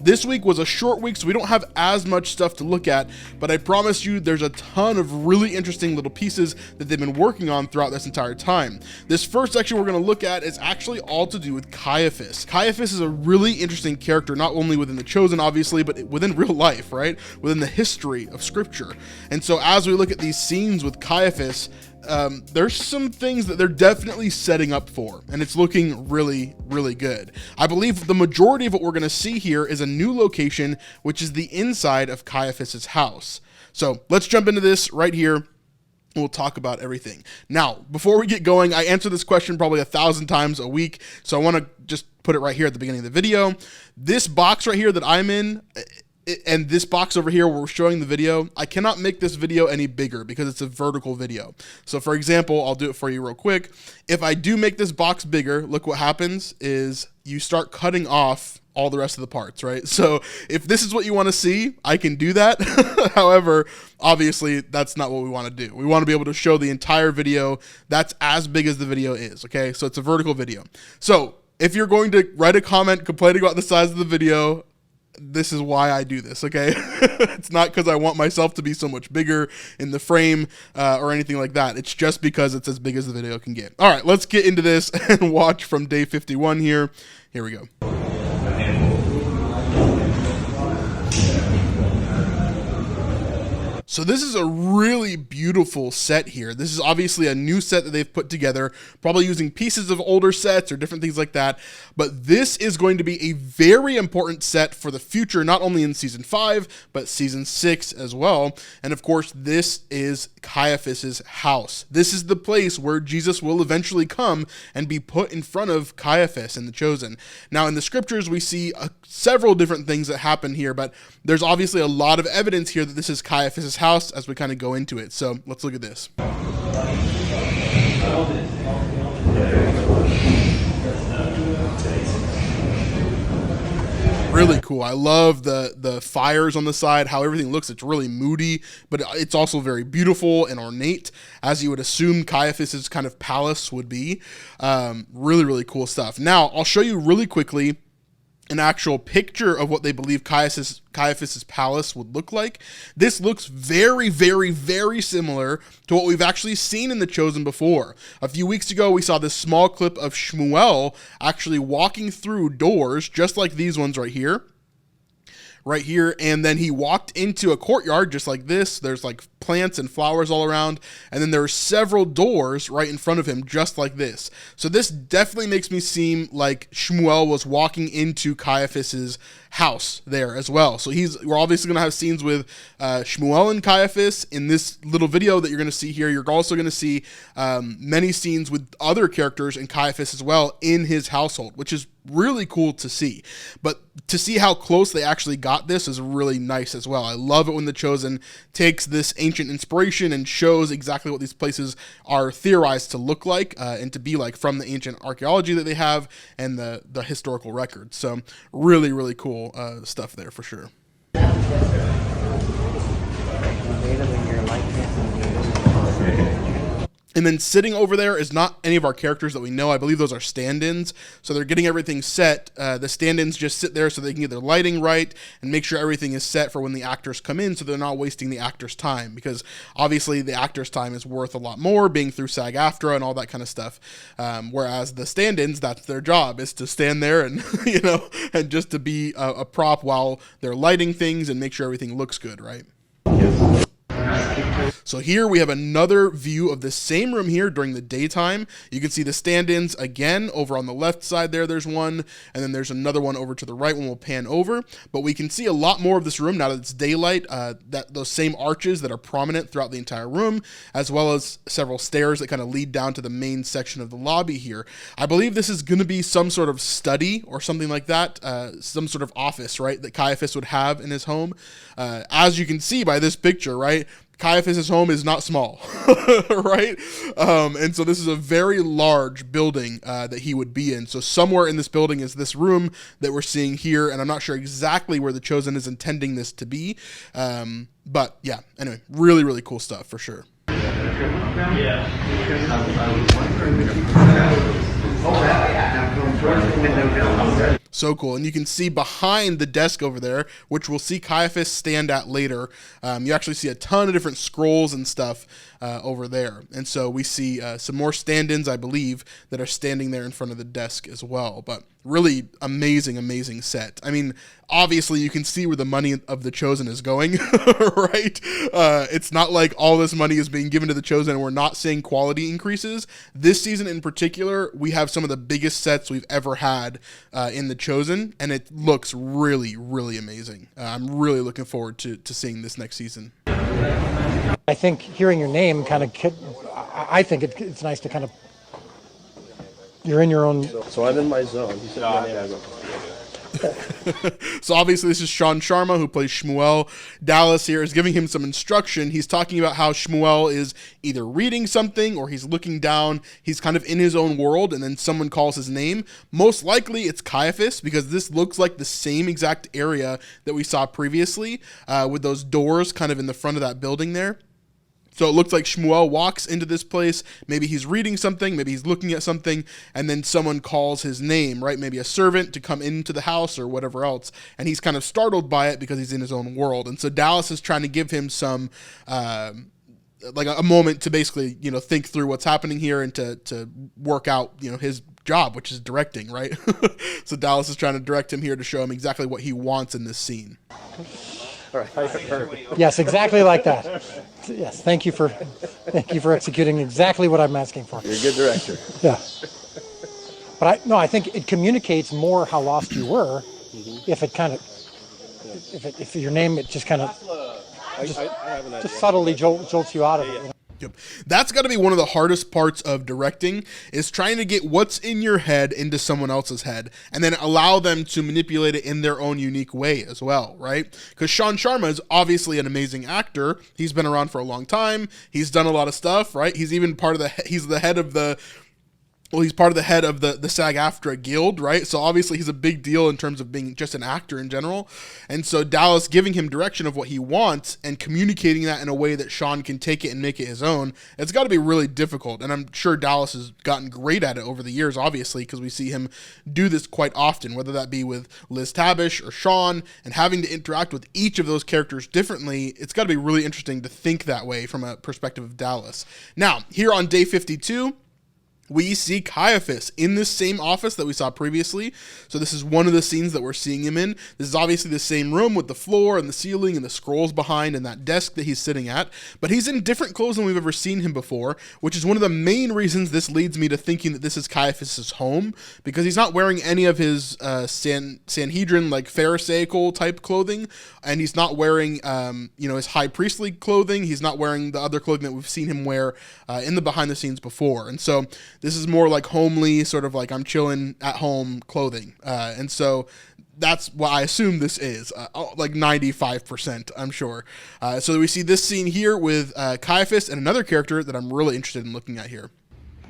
This week was a short week, so we don't have as much stuff to look at, but I promise you there's a ton of really interesting little pieces that they've been working on throughout this entire time. This first section we're going to look at is actually all to do with Caiaphas. Caiaphas is a really interesting character, not only within the Chosen, obviously, but within real life, right? Within the history of Scripture. And so as we look at these scenes with Caiaphas, there's some things that they're definitely setting up for, and it's looking really, really good. I believe the majority of what we're going to see here is a new location, which is the inside of Caiaphas's house. So let's jump into this right here. We'll talk about everything. Now, before we get going, I answer this question probably 1,000 times a week, so I want to just put it right here at the beginning of the video. This box right here that I'm in, and this box over here where we're showing the video, I cannot make this video any bigger because it's a vertical video. So for example, I'll do it for you real quick. If I do make this box bigger, look what happens is you start cutting off all the rest of the parts, right? So if this is what you want to see, I can do that. However, obviously that's not what we want to do. We want to be able to show the entire video that's as big as the video is, okay? So it's a vertical video. So if you're going to write a comment complaining about the size of the video, this is why I do this, okay? It's not because I want myself to be so much bigger in the frame or anything like that. It's just because it's as big as the video can get. All right, let's get into this and watch from day 51 here. Here we go. So this is a really beautiful set here. This is obviously a new set that they've put together, probably using pieces of older sets or different things like that. But this is going to be a very important set for the future, not only in season 5, but season 6 as well. And of course, this is Caiaphas's house. This is the place where Jesus will eventually come and be put in front of Caiaphas and the Chosen. Now in the scriptures, we see several different things that happen here, but there's obviously a lot of evidence here that this is Caiaphas's house as we kind of go into it. So let's look at this. Really cool. I love the fires on the side, how everything looks. It's really moody, but it's also very beautiful and ornate, as you would assume Caiaphas's kind of palace would be. Really, really cool stuff. Now, I'll show you really quickly an actual picture of what they believe Caiaphas's palace would look like. This looks very, very, very similar to what we've actually seen in The Chosen before. A few weeks ago, we saw this small clip of Shmuel actually walking through doors, just like these ones right here. And then he walked into a courtyard just like this. There's like plants and flowers all around, and then there are several doors right in front of him just like this. So this definitely makes me seem like Shmuel was walking into Caiaphas's house there as well. So we're obviously going to have scenes with Shmuel and Caiaphas in this little video that you're going to see here. You're also going to see many scenes with other characters and Caiaphas as well in his household, which is really cool to see. But to see how close they actually got this is really nice as well. I love it when The Chosen takes this ancient inspiration and shows exactly what these places are theorized to look like and to be like from the ancient archaeology that they have and the historical records. So really, really cool stuff there for sure. And then sitting over there is not any of our characters that we know. I believe those are stand-ins. So they're getting everything set. The stand-ins just sit there so they can get their lighting right and make sure everything is set for when the actors come in, so they're not wasting the actors' time, because obviously the actors' time is worth a lot more being through SAG-AFTRA and all that kind of stuff. Whereas the stand-ins, that's their job, is to stand there and, and just to be a prop while they're lighting things and make sure everything looks good, right? Yes. So here we have another view of the same room here during the daytime. You can see the stand-ins again over on the left side there. There's one, and then there's another one over to the right when we'll pan over. But we can see a lot more of this room now that it's daylight, those same arches that are prominent throughout the entire room, as well as several stairs that kind of lead down to the main section of the lobby here. I believe this is going to be some sort of study or something like that, some sort of office, right, that Caiaphas would have in his home. As you can see by this picture, right, Caiaphas's home is not small, right? And so this is a very large building that he would be in. So somewhere in this building is this room that we're seeing here, and I'm not sure exactly where The Chosen is intending this to be. But yeah, anyway, really, really cool stuff for sure. Yeah. So cool. And you can see behind the desk over there, which we'll see Caiaphas stand at later, you actually see a ton of different scrolls and stuff over there. And so we see some more stand-ins, I believe, that are standing there in front of the desk as well. But really amazing set. I mean, obviously you can see where the money of the Chosen is going, right? It's not like all this money is being given to the Chosen and we're not seeing quality increases. This season in particular, we have some of the biggest sets we've ever had in the Chosen, and it looks really amazing. I'm really looking forward to seeing this next season. I think hearing your name kind of, I think it's nice to kind of, you're in your own. So I'm in my zone. He said my name, I go. So obviously this is Sean Sharma, who plays Shmuel. Dallas here is giving him some instruction. He's talking about how Shmuel is either reading something or he's looking down. He's kind of in his own world, and then someone calls his name. Most likely it's Caiaphas, because this looks like the same exact area that we saw previously with those doors kind of in the front of that building there. So it looks like Shmuel walks into this place, maybe he's reading something, maybe he's looking at something, and then someone calls his name, right? Maybe a servant to come into the house or whatever else, and he's kind of startled by it because he's in his own world. And so Dallas is trying to give him some, like a moment to basically, think through what's happening here and to work out, his job, which is directing, right? So Dallas is trying to direct him here to show him exactly what he wants in this scene. All right. Yes, exactly like that. Yes, thank you for executing exactly what I'm asking for. You're a good director. Yeah. But I think it communicates more how lost you were if it kind of, if your name, it just kind of just subtly jolts you out of it. Yep. That's got to be one of the hardest parts of directing, is trying to get what's in your head into someone else's head and then allow them to manipulate it in their own unique way as well, right? Because Sean Sharma is obviously an amazing actor. He's been around for a long time. He's done a lot of stuff, right? He's even he's the head of the SAG-AFTRA guild, right? So obviously he's a big deal in terms of being just an actor in general. And so Dallas giving him direction of what he wants and communicating that in a way that Sean can take it and make it his own, it's got to be really difficult. And I'm sure Dallas has gotten great at it over the years, obviously, because we see him do this quite often, whether that be with Liz Tabish or Sean, and having to interact with each of those characters differently. It's got to be really interesting to think that way from a perspective of Dallas. Now, here on day 52, we see Caiaphas in this same office that we saw previously. So this is one of the scenes that we're seeing him in. This is obviously the same room with the floor and the ceiling and the scrolls behind and that desk that he's sitting at. But he's in different clothes than we've ever seen him before, which is one of the main reasons this leads me to thinking that this is Caiaphas's home, because he's not wearing any of his Sanhedrin, like Pharisaical type clothing, and he's not wearing his high priestly clothing. He's not wearing the other clothing that we've seen him wear in the behind the scenes before. And so this is more like homely, sort of like I'm chilling at home clothing. And so that's what I assume this is, like 95%, I'm sure. So we see this scene here with Caiaphas and another character that I'm really interested in looking at here.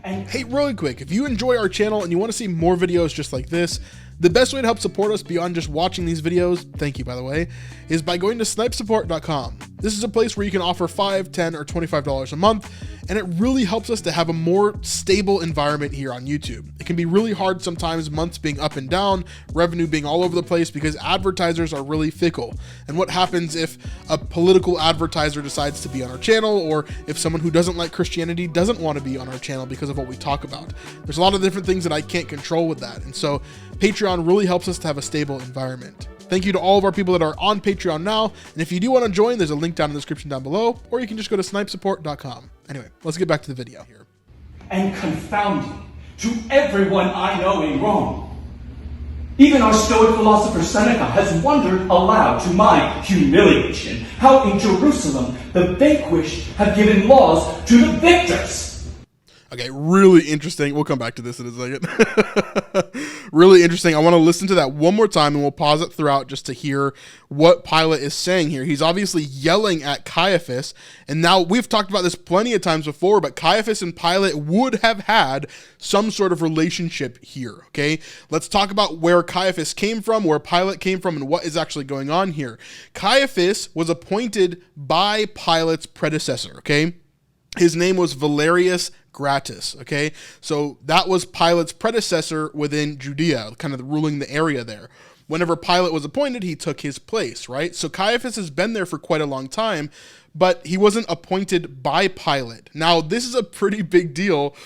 Hey, really quick, if you enjoy our channel and you want to see more videos just like this, the best way to help support us beyond just watching these videos, thank you by the way, is by going to snipesupport.com. This is a place where you can offer $5, $10, or $25 a month, and it really helps us to have a more stable environment here on YouTube. It can be really hard sometimes, months being up and down, revenue being all over the place, because advertisers are really fickle. And what happens if a political advertiser decides to be on our channel, or if someone who doesn't like Christianity doesn't want to be on our channel because of what we talk about? There's a lot of different things that I can't control with that, and so Patreon really helps us to have a stable environment. Thank you to all of our people that are on Patreon now, and if you do want to join, there's a link down in the description down below, or you can just go to snipesupport.com. Anyway, let's get back to the video here. And confounding to everyone I know in Rome. Even our Stoic philosopher Seneca has wondered aloud to my humiliation how in Jerusalem the vanquished have given laws to the victors. Okay, really interesting. We'll come back to this in a second. Really interesting. I want to listen to that one more time, and we'll pause it throughout just to hear what Pilate is saying here. He's obviously yelling at Caiaphas, and now we've talked about this plenty of times before, but Caiaphas and Pilate would have had some sort of relationship here, okay? Let's talk about where Caiaphas came from, where Pilate came from, and what is actually going on here. Caiaphas was appointed by Pilate's predecessor, okay? His name was Valerius gratis. Okay, so that was Pilate's predecessor within Judea, kind of ruling the area there. Whenever Pilate was appointed, he took his place, right? So Caiaphas has been there for quite a long time, but he wasn't appointed by Pilate. Now, this is a pretty big deal,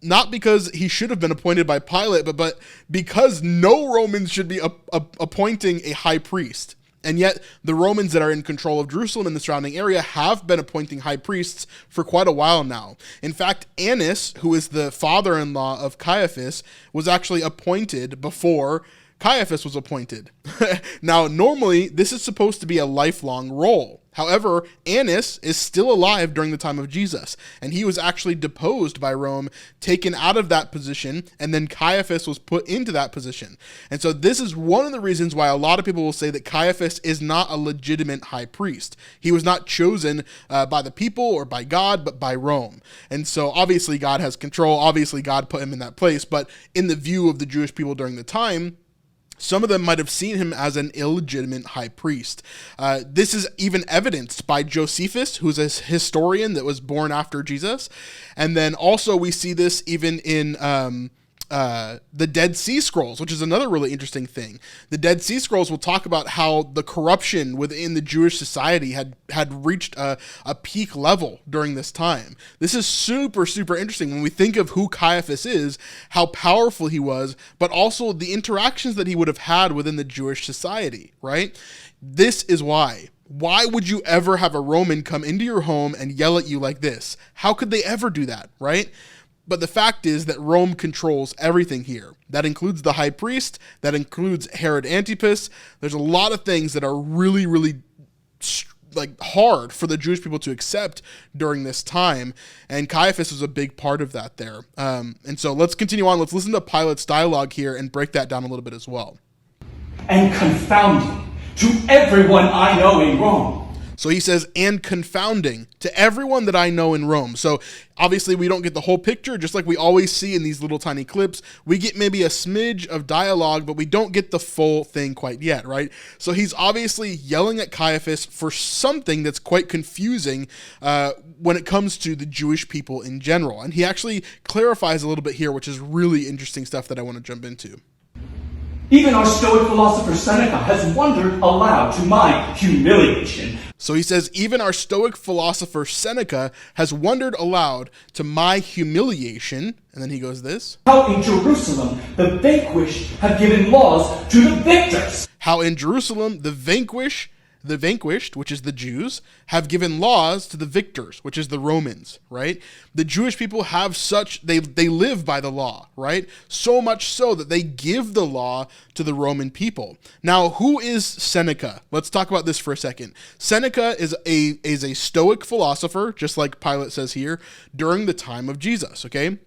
not because he should have been appointed by Pilate, but because no Romans should be appointing a high priest. And yet the Romans that are in control of Jerusalem and the surrounding area have been appointing high priests for quite a while now. In fact, Annas, who is the father-in-law of Caiaphas, was actually appointed before Caiaphas was appointed. Now, normally, this is supposed to be a lifelong role. However, Annas is still alive during the time of Jesus, and he was actually deposed by Rome, taken out of that position, and then Caiaphas was put into that position. And so this is one of the reasons why a lot of people will say that Caiaphas is not a legitimate high priest. He was not chosen by the people or by God, but by Rome. And so obviously God has control. Obviously God put him in that place, but in the view of the Jewish people during the time, some of them might have seen him as an illegitimate high priest. This is even evidenced by Josephus, who's a historian that was born after Jesus. And then also we see this even in the Dead Sea Scrolls, which is another really interesting thing. The Dead Sea Scrolls will talk about how the corruption within the Jewish society had reached a peak level during this time. This is super, super interesting when we think of who Caiaphas is, how powerful he was, but also the interactions that he would have had within the Jewish society, right? This is why. Why would you ever have a Roman come into your home and yell at you like this? How could they ever do that, right? But the fact is that Rome controls everything here. That includes the high priest. That includes Herod Antipas. There's a lot of things that are really, really hard for the Jewish people to accept during this time. And Caiaphas was a big part of that there. And so let's continue on. Let's listen to Pilate's dialogue here and break that down a little bit as well. And confounding to everyone I know in Rome. So he says, and confounding to everyone that I know in Rome. So obviously we don't get the whole picture, just like we always see in these little tiny clips. We get maybe a smidge of dialogue, but we don't get the full thing quite yet, right? So he's obviously yelling at Caiaphas for something that's quite confusing when it comes to the Jewish people in general. And he actually clarifies a little bit here, which is really interesting stuff that I want to jump into. Even our Stoic philosopher Seneca has wondered aloud to my humiliation. So he says, even our Stoic philosopher Seneca has wondered aloud to my humiliation. And then he goes this. How in Jerusalem the vanquished have given laws to the victors. How in Jerusalem the vanquished, which is the Jews, have given laws to the victors, which is the Romans, right? The Jewish people have they live by the law, right? So much so that they give the law to the Roman people. Now, who is Seneca? Let's talk about this for a second. Seneca is a Stoic philosopher, just like Pilate says here, during the time of Jesus, okay?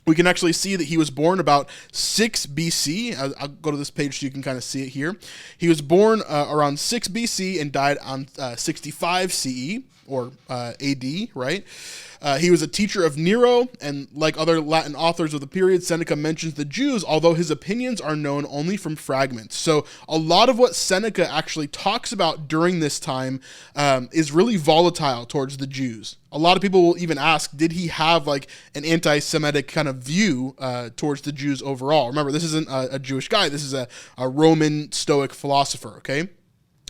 We can actually see that he was born about 6 BC. I'll go to this page so you can kind of see it here. He was born around 6 BC and died on 65 CE or AD, right? He was a teacher of Nero, and like other Latin authors of the period, Seneca mentions the Jews, although his opinions are known only from fragments. So a lot of what Seneca actually talks about during this time is really volatile towards the Jews. A lot of people will even ask, did he have like an anti-Semitic kind of view towards the Jews overall? Remember, this isn't a Jewish guy. This is a Roman Stoic philosopher, okay?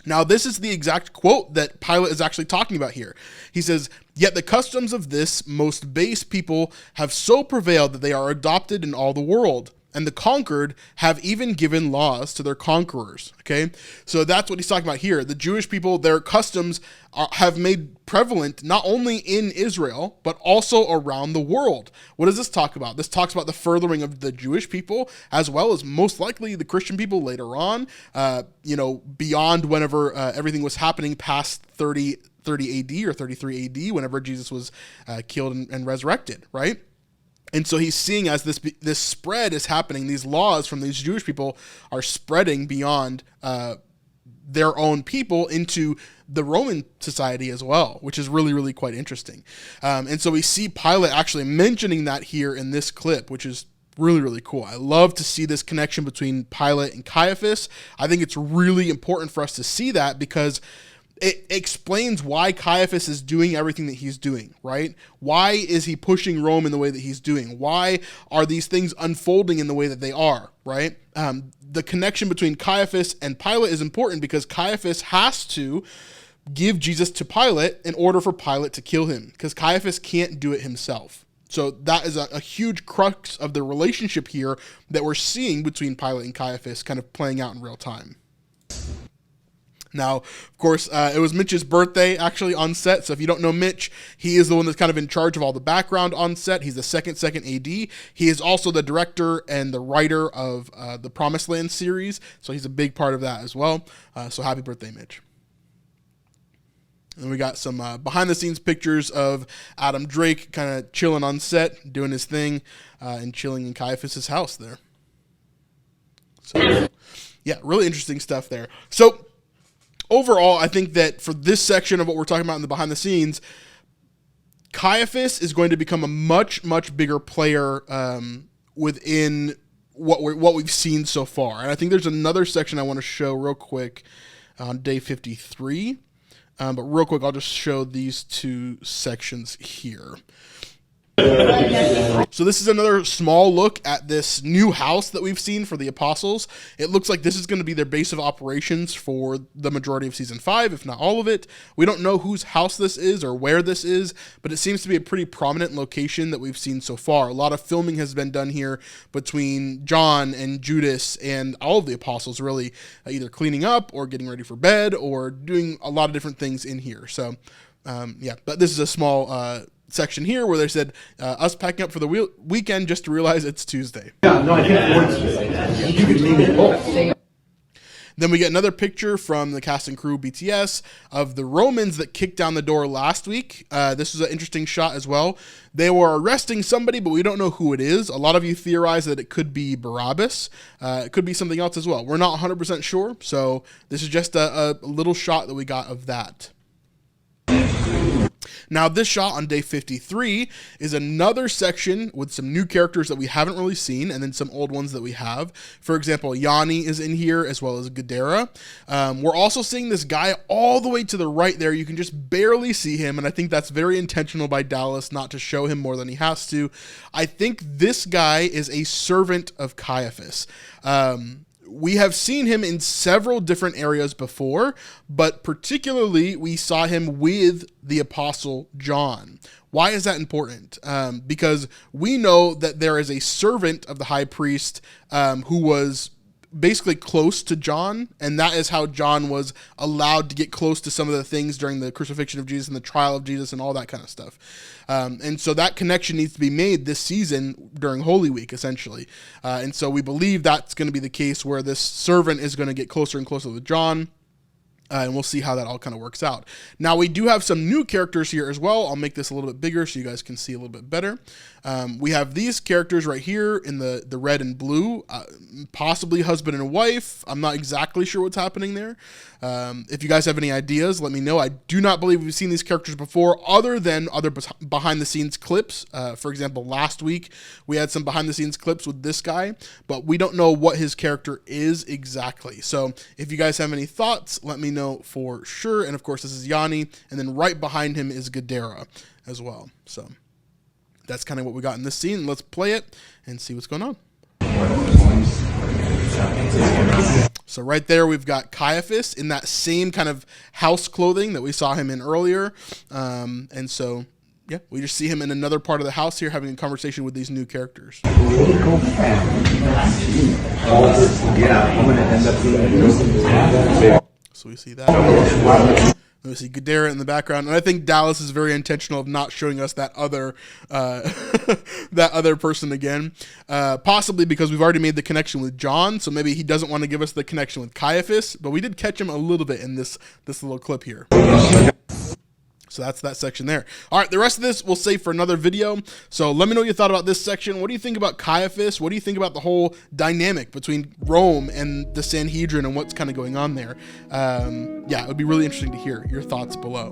Now, this is the exact quote that Pilate is actually talking about here. He says, yet the customs of this most base people have so prevailed that they are adopted in all the world, and the conquered have even given laws to their conquerors. Okay, so that's what he's talking about here. The Jewish people, their customs have made prevalent not only in Israel, but also around the world. What does this talk about? This talks about the furthering of the Jewish people, as well as most likely the Christian people later on, beyond whenever everything was happening past 30 AD or 33 AD, whenever Jesus was killed and resurrected, right? And so he's seeing as this spread is happening, these laws from these Jewish people are spreading beyond their own people into the Roman society as well, which is really, really quite interesting. And so we see Pilate actually mentioning that here in this clip, which is really, really cool. I love to see this connection between Pilate and Caiaphas. I think it's really important for us to see that because it explains why Caiaphas is doing everything that he's doing, right? Why is he pushing Rome in the way that he's doing? Why are these things unfolding in the way that they are, right? The connection between Caiaphas and Pilate is important because Caiaphas has to give Jesus to Pilate in order for Pilate to kill him, because Caiaphas can't do it himself. So that is a huge crux of the relationship here that we're seeing between Pilate and Caiaphas kind of playing out in real time. Now, of course, it was Mitch's birthday actually on set. So if you don't know Mitch, he is the one that's kind of in charge of all the background on set. He's the second AD. He is also the director and the writer of the Promised Land series. So he's a big part of that as well. So happy birthday, Mitch. And we got some behind the scenes pictures of Adam Drake kind of chilling on set, doing his thing, and chilling in Caiaphas' house there. So yeah, really interesting stuff there. So overall, I think that for this section of what we're talking about in the behind the scenes, Caiaphas is going to become a much, much bigger player within what we've seen so far. And I think there's another section I want to show real quick on day 53. But real quick, I'll just show these two sections here. So this is another small look at this new house that we've seen for the apostles. It looks like this is going to be their base of operations for the majority of season 5, if not all of it. We don't know whose house this is or where this is, but it seems to be a pretty prominent location that we've seen so far. A lot of filming has been done here between John and Judas and all of the apostles, really, either cleaning up or getting ready for bed or doing a lot of different things in here. So yeah, but this is a small section here where they said us packing up for the weekend just to realize it's Tuesday. Yeah, no, I think you could name it both. Then we get another picture from the cast and crew BTS of the Romans that kicked down the door last week. This was an interesting shot as well. They were arresting somebody, but we don't know who it is. A lot of you theorize that it could be Barabbas. It could be something else as well. We're not 100% sure, so this is just a little shot that we got of that. Now, this shot on day 53 is another section with some new characters that we haven't really seen, and then some old ones that we have. For example, Yanni is in here, as well as Gadara. We're also seeing this guy all the way to the right there. You can just barely see him, and I think that's very intentional by Dallas not to show him more than he has to. I think this guy is a servant of Caiaphas. We have seen him in several different areas before, but particularly we saw him with the Apostle John. Why is that important? Because we know that there is a servant of the high priest who was basically close to John, and that is how John was allowed to get close to some of the things during the crucifixion of Jesus and the trial of Jesus and all that kind of stuff. And so that connection needs to be made this season during Holy Week, essentially. And so we believe that's going to be the case where this servant is going to get closer and closer with John. And we'll see how that all kind of works out. Now, we do have some new characters here as well. I'll make this a little bit bigger so you guys can see a little bit better. We have these characters right here in the red and blue, possibly husband and wife. I'm not exactly sure what's happening there. If you guys have any ideas, let me know. I do not believe we've seen these characters before other than other behind-the-scenes clips. For example, last week, we had some behind-the-scenes clips with this guy, but we don't know what his character is exactly. So if you guys have any thoughts, let me know for sure. And of course, this is Yanni, and then right behind him is Gadara as well. So that's kind of what we got in this scene. Let's play it and see what's going on. So right there, we've got Caiaphas in that same kind of house clothing that we saw him in earlier. And so, yeah, we just see him in another part of the house here having a conversation with these new characters. Yeah, I'm going to end up being. So we see that. We see Gadara in the background, and I think Dallas is very intentional of not showing us that other that other person again, possibly because we've already made the connection with John, so maybe he doesn't want to give us the connection with Caiaphas, but we did catch him a little bit in this little clip here. So that's that section there. All right, the rest of this we'll save for another video. So let me know what you thought about this section. What do you think about Caiaphas? What do you think about the whole dynamic between Rome and the Sanhedrin and what's kind of going on there? Yeah, it would be really interesting to hear your thoughts below.